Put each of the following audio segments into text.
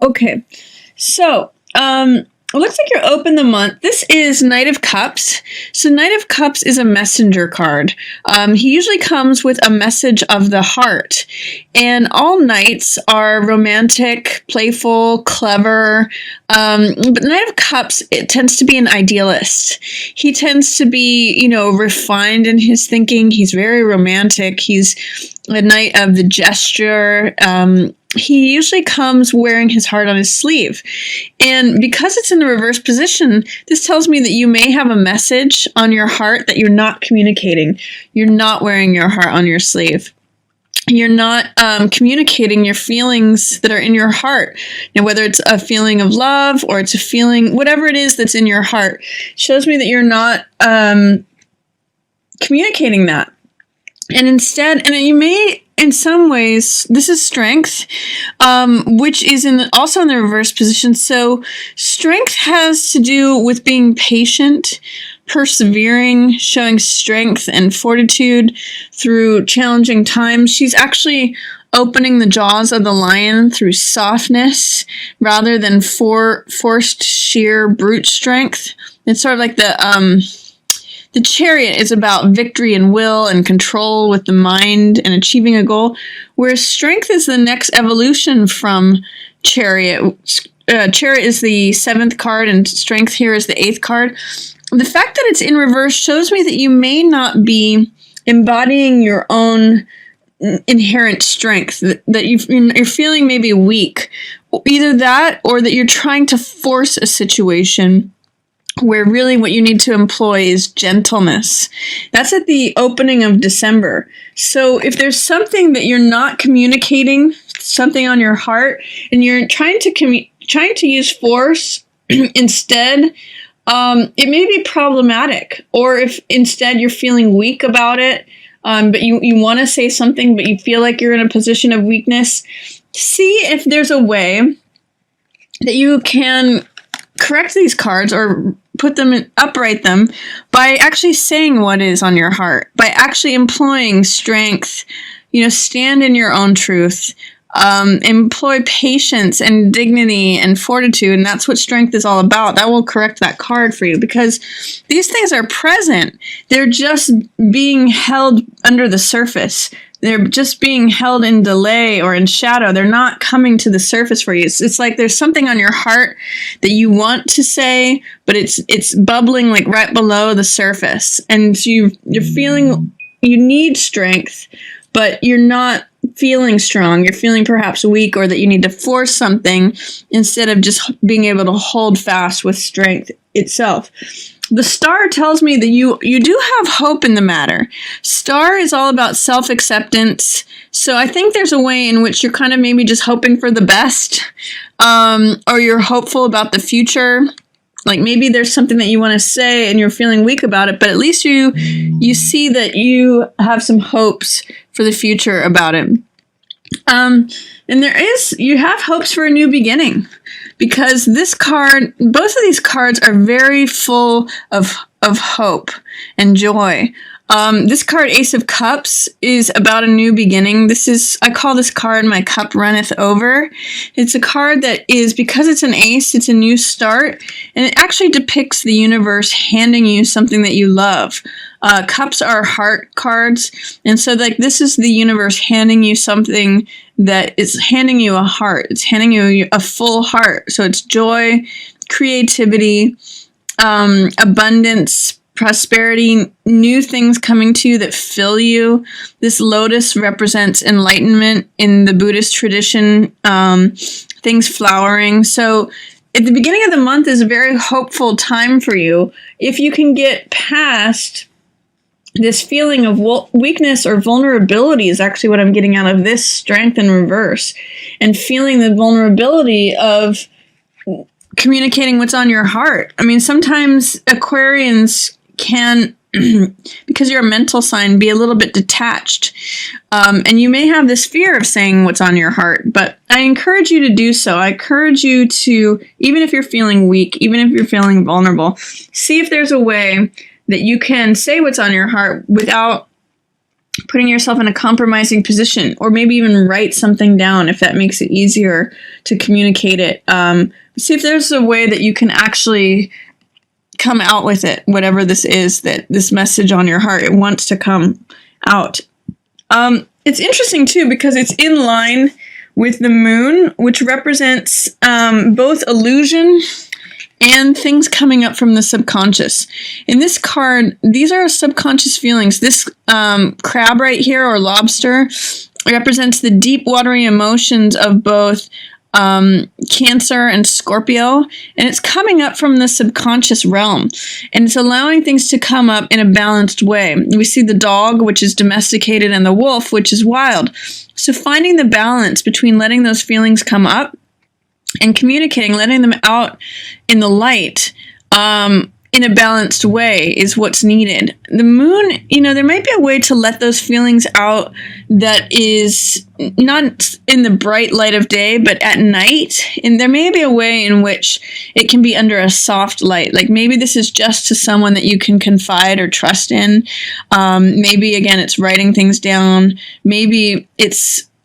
Okay, so it looks like you're open the month. This is Knight of Cups. So Knight of Cups is a messenger card. He usually comes with a message of the heart. And all knights are romantic, playful, clever. But Knight of Cups, it tends to be an idealist. He tends to be, refined in his thinking. He's very romantic. He's a knight of the gesture. He usually comes wearing his heart on his sleeve. And because it's in the reverse position, this tells me that you may have a message on your heart that you're not communicating. You're not wearing your heart on your sleeve. You're not communicating your feelings that are in your heart. Now, whether it's a feeling of love or it's a feeling, whatever it is that's in your heart, shows me that you're not communicating that. And instead, and you may, in some ways, this is strength, which is also in the reverse position. So strength has to do with being patient, persevering, showing strength and fortitude through challenging times. She's actually opening the jaws of the lion through softness rather than forced sheer brute strength. It's sort of like the Chariot is about victory and will and control with the mind and achieving a goal, whereas strength is the next evolution from Chariot. Chariot is the 7th card and strength here is the 8th card. The fact that it's in reverse shows me that you may not be embodying your own inherent strength, that you're feeling maybe weak. Either that or that you're trying to force a situation where really what you need to employ is gentleness. That's at the opening of December. So if there's something that you're not communicating, something on your heart, and you're trying to use force instead, it may be problematic. Or if instead you're feeling weak about it, but you want to say something, but you feel like you're in a position of weakness, see if there's a way that you can correct these cards or put them upright them by actually saying what is on your heart, by actually employing strength, stand in your own truth, employ patience and dignity and fortitude. And that's what strength is all about. That will correct that card for you because these things are present. They're just being held under the surface. They're just being held in delay or in shadow. They're not coming to the surface for you. It's like there's something on your heart that you want to say, but it's bubbling like right below the surface. And so you're feeling you need strength, but you're not feeling strong. You're feeling perhaps weak or that you need to force something instead of just being able to hold fast with strength itself. The star tells me that you do have hope in the matter. Star is all about self-acceptance. So I think there's a way in which you're kind of maybe just hoping for the best, or you're hopeful about the future. Like maybe there's something that you want to say and you're feeling weak about it, but at least you see that you have some hopes for the future about it. And you have hopes for a new beginning. Because this card, both of these cards are very full of hope and joy. This card, Ace of Cups, is about a new beginning. I call this card My Cup Runneth Over. It's a card that is, because it's an ace, it's a new start. And it actually depicts the universe handing you something that you love. Cups are heart cards. And so this is the universe handing you something that is handing you a heart. It's handing you a full heart. So it's joy, creativity, abundance, prosperity, new things coming to you that fill you. This lotus represents enlightenment in the Buddhist tradition, things flowering. So at the beginning of the month is a very hopeful time for you. If you can get past this feeling of weakness or vulnerability is actually what I'm getting out of this strength in reverse, and feeling the vulnerability of communicating what's on your heart. I mean, sometimes Aquarians can, because you're a mental sign, be a little bit detached. And you may have this fear of saying what's on your heart, but I encourage you to do so. I encourage you to, even if you're feeling weak, even if you're feeling vulnerable, see if there's a way that you can say what's on your heart without putting yourself in a compromising position, or maybe even write something down if that makes it easier to communicate it. See if there's a way that you can actually come out with it, whatever this is, that this message on your heart, it wants to come out. It's interesting too, because it's in line with the moon, which represents both illusion and things coming up from the subconscious. In this card, these are subconscious feelings. This crab right here, or lobster, represents the deep, watery emotions of both Cancer and Scorpio, and it's coming up from the subconscious realm, and it's allowing things to come up in a balanced way. We see the dog, which is domesticated, and the wolf, which is wild. So finding the balance between letting those feelings come up and communicating, letting them out in the light, in a balanced way is what's needed. The moon, there might be a way to let those feelings out that is not in the bright light of day, but at night. And there may be a way in which it can be under a soft light. Like maybe this is just to someone that you can confide or trust in. Maybe, again, it's writing things down. Maybe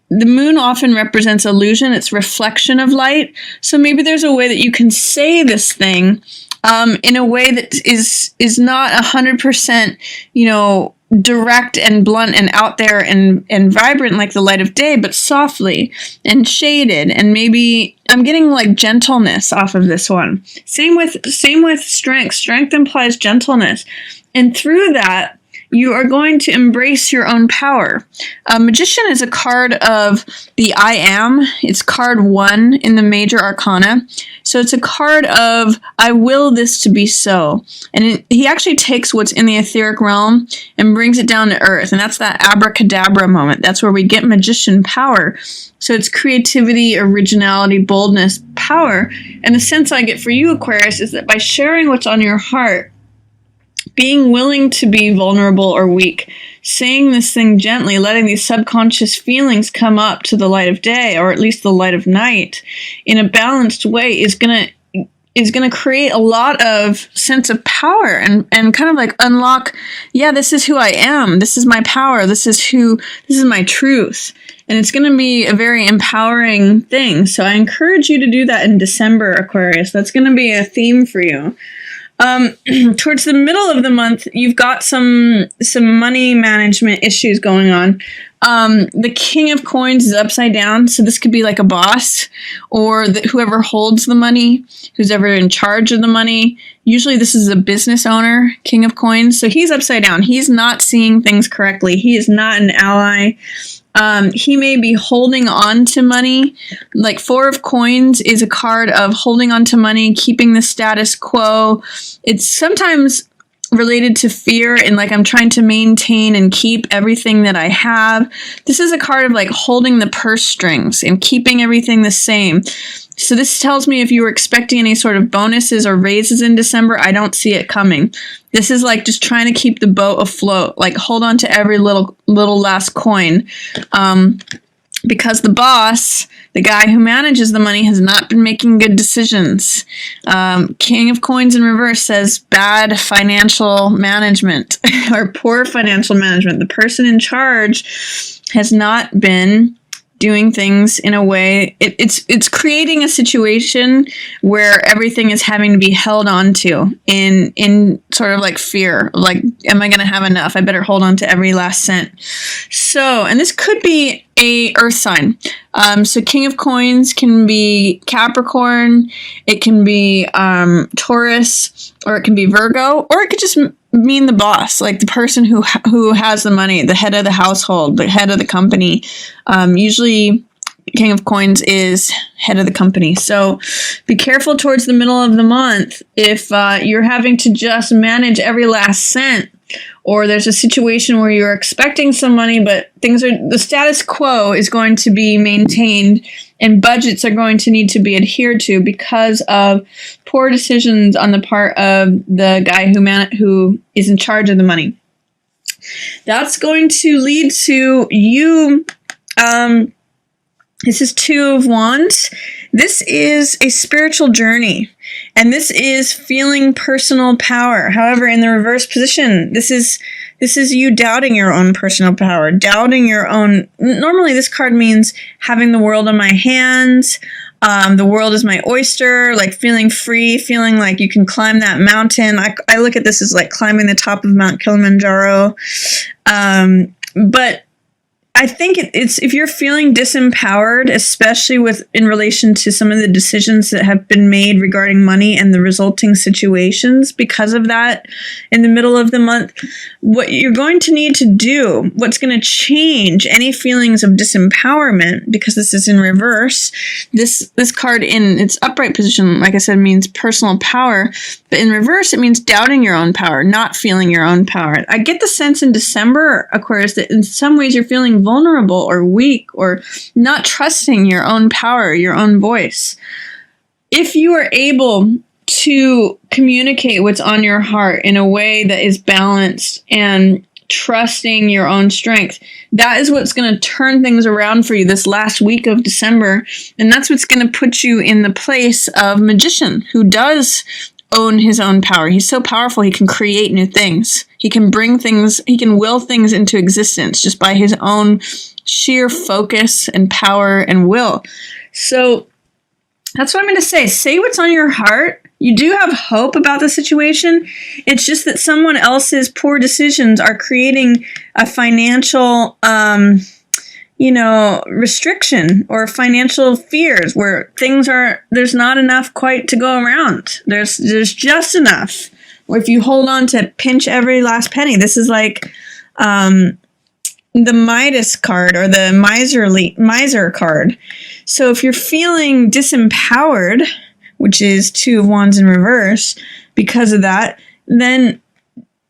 the moon often represents illusion. It's reflection of light. So maybe there's a way that you can say this thing in a way that is not 100%, direct and blunt and out there and vibrant like the light of day, but softly and shaded. And maybe I'm getting like gentleness off of this one. Same with strength. Strength implies gentleness. And through that, you are going to embrace your own power. Magician is a card of the I Am. It's card 1 in the major arcana. So it's a card of, I will this to be so. And he actually takes what's in the etheric realm and brings it down to earth. And that's that abracadabra moment. That's where we get magician power. So it's creativity, originality, boldness, power. And the sense I get for you, Aquarius, is that by sharing what's on your heart, being willing to be vulnerable or weak, saying this thing gently, letting these subconscious feelings come up to the light of day, or at least the light of night, in a balanced way is gonna create a lot of sense of power and kind of like unlock, this is who I am, this is my power, this is my truth. And it's going to be a very empowering thing. So I encourage you to do that in December, Aquarius. That's going to be a theme for you. Towards the middle of the month, you've got some money management issues going on. The King of Coins is upside down, so this could be like a boss, or whoever holds the money, who's ever in charge of the money. Usually this is a business owner, King of Coins, so he's upside down. He's not seeing things correctly. He is not an ally. He may be holding on to money. Like Four of Coins is a card of holding on to money, keeping the status quo. It's sometimes related to fear and like I'm trying to maintain and keep everything that I have. This is a card of like holding the purse strings and keeping everything the same. So this tells me if you were expecting any sort of bonuses or raises in December, I don't see it coming. This is like just trying to keep the boat afloat, like hold on to every little last coin. Because the boss, the guy who manages the money, has not been making good decisions. King of Coins in reverse says bad financial management or poor financial management. The person in charge has not been doing things in a way, it's creating a situation where everything is having to be held on to in sort of like fear, like, am I going to have enough? I better hold on to every last cent. So, and this could be a earth sign. So King of Coins can be Capricorn, it can be Taurus, or it can be Virgo, or it could just mean the boss, like the person who has the money, the head of the household, the head of the company. Usually King of Coins is head of the company. So be careful towards the middle of the month if you're having to just manage every last cent, or there's a situation where you're expecting some money, but the status quo is going to be maintained and budgets are going to need to be adhered to because of poor decisions on the part of the guy who is in charge of the money. That's going to lead to you, this is Two of Wands. This is a spiritual journey. And this is feeling personal power. However, in the reverse position, this is you doubting your own personal power, doubting your own. Normally, this card means having the world in my hands. The world is my oyster, like feeling free, feeling like you can climb that mountain. I look at this as like climbing the top of Mount Kilimanjaro. But I think it's if you're feeling disempowered, especially in relation to some of the decisions that have been made regarding money and the resulting situations because of that in the middle of the month, what you're going to need to do, what's going to change any feelings of disempowerment, because this is in reverse, this card in its upright position, like I said, means personal power, but in reverse, it means doubting your own power, not feeling your own power. I get the sense in December, Aquarius, that in some ways you're feeling vulnerable or weak or not trusting your own power, your own voice. If you are able to communicate what's on your heart in a way that is balanced and trusting your own strength, that is what's going to turn things around for you this last week of December. And that's what's going to put you in the place of magician who does own his own power. He's so powerful, he can create new things. He can bring things, he can will things into existence just by his own sheer focus and power and will. So that's what I'm going to say. Say what's on your heart. You do have hope about the situation. It's just that someone else's poor decisions are creating a financial, restriction or financial fears where there's not enough quite to go around. There's just enough. Or if you hold on to pinch every last penny, this is like the Midas card or the miser card. So if you're feeling disempowered, which is Two of Wands in reverse, because of that, then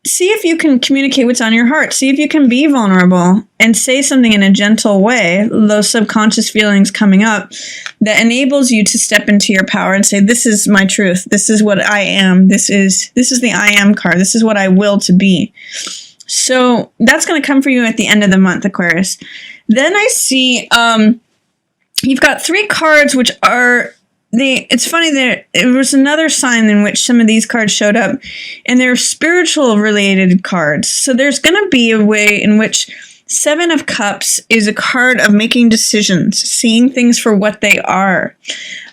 see if you can communicate what's on your heart. See if you can be vulnerable and say something in a gentle way, those subconscious feelings coming up, that enables you to step into your power and say, this is my truth. This is what I am. This is the I am card. This is what I will to be. So that's going to come for you at the end of the month, Aquarius. Then I see you've got 3 cards which are... It's funny that it was another sign in which some of these cards showed up, and they're spiritual related cards. So there's going to be a way in which 7 of Cups is a card of making decisions, seeing things for what they are,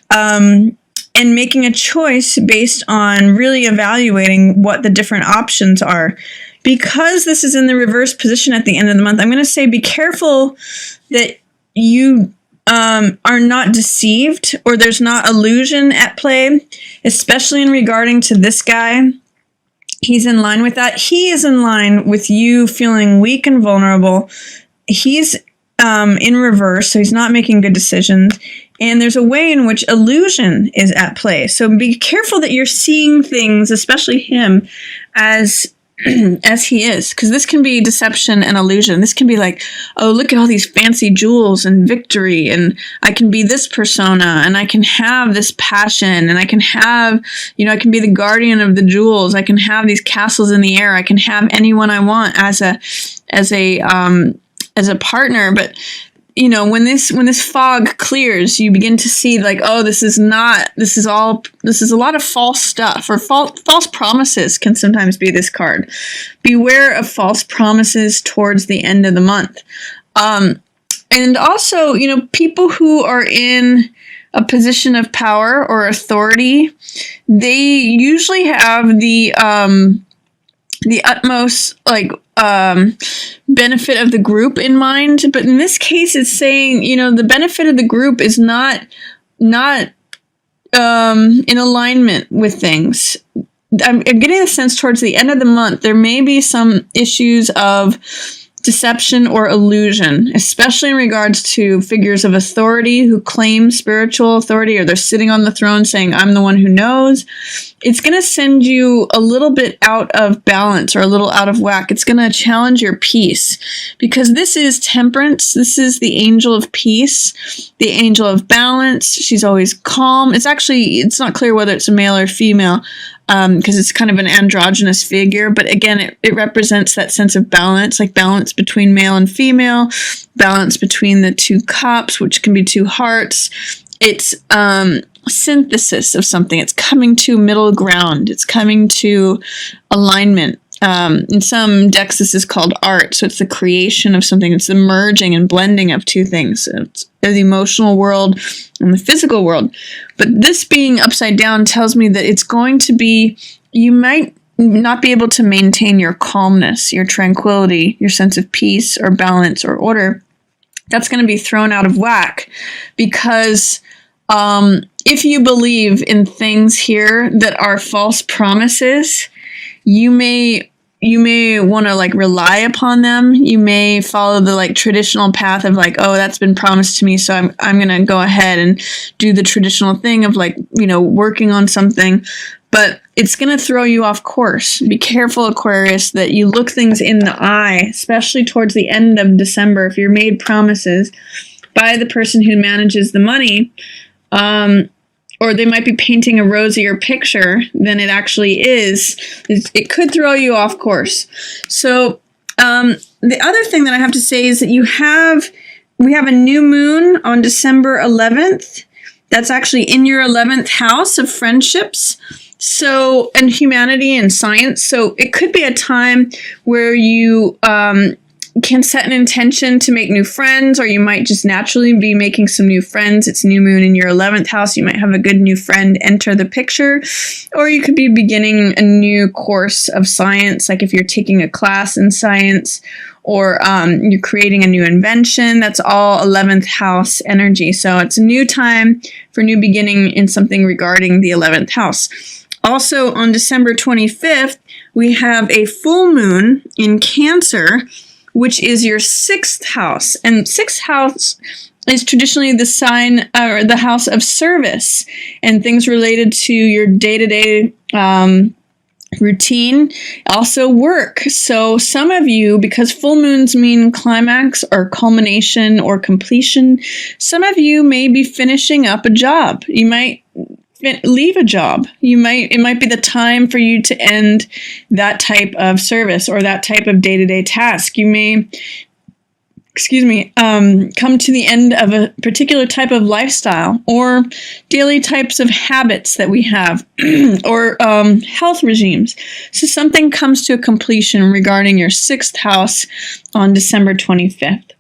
and making a choice based on really evaluating what the different options are. Because this is in the reverse position at the end of the month, I'm going to say be careful that you are not deceived or there's not illusion at play, especially in regarding to this guy. He's in line with that. He is in line with you feeling weak and vulnerable. He's in reverse, so he's not making good decisions. And there's a way in which illusion is at play. So be careful that you're seeing things, especially him, as he is, because this can be deception and illusion. This can be like, oh, look at all these fancy jewels and victory, and I can be this persona, and I can have this passion, and I can have, I can be the guardian of the jewels. I can have these castles in the air. I can have anyone I want as a partner. But when this fog clears, you begin to see like, oh, this is a lot of false stuff, or false promises can sometimes be this card. Beware of false promises towards the end of the month. And also, people who are in a position of power or authority, they usually have the utmost benefit of the group in mind, but in this case it's saying the benefit of the group is not in alignment with things. I'm getting a sense towards the end of the month there may be some issues of deception or illusion, especially in regards to figures of authority who claim spiritual authority, or they're sitting on the throne saying, I'm the one who knows. It's going to send you a little bit out of balance or a little out of whack. It's going to challenge your peace, because this is Temperance. This is the angel of peace, the angel of balance. She's always calm. It's not clear whether it's a male or female, because it's kind of an androgynous figure. But again, it represents that sense of balance, like balance between male and female, balance between the 2 cups, which can be 2 hearts. It's synthesis of something. It's coming to middle ground. It's coming to alignment. In some decks, this is called art. So it's the creation of something. It's the merging and blending of two things. It's the emotional world and the physical world. But this being upside down tells me that it's going to be, you might not be able to maintain your calmness, your tranquility, your sense of peace or balance or order. That's going to be thrown out of whack because if you believe in things here that are false promises, you may want to like rely upon them. You may follow the like traditional path of like, oh, that's been promised to me, so I'm going to go ahead and do the traditional thing of like, working on something. But it's going to throw you off course. Be careful, Aquarius, that you look things in the eye, especially towards the end of December. If you're made promises by the person who manages the money, or they might be painting a rosier picture than it actually is, it could throw you off course. So the other thing that I have to say is that we have a new moon on December 11th. That's actually in your 11th house of friendships. So, and humanity and science. So it could be a time where you can set an intention to make new friends, or you might just naturally be making some new friends. It's new moon in your 11th house. You might have a good new friend enter the picture, or you could be beginning a new course of science, like if you're taking a class in science, or you're creating a new invention. That's all 11th house energy. So it's a new time for new beginning in something regarding the 11th house. Also on December 25th, we have a full moon in Cancer, which is your 6th house. And 6th house is traditionally the sign or the house of service and things related to your day-to-day routine, also work. So some of you, because full moons mean climax or culmination or completion, some of you may be finishing up a job. You might leave a job. It might be the time for you to end that type of service or that type of day-to-day task. You may, come to the end of a particular type of lifestyle or daily types of habits that we have or health regimes. So something comes to a completion regarding your 6th house on December 25th.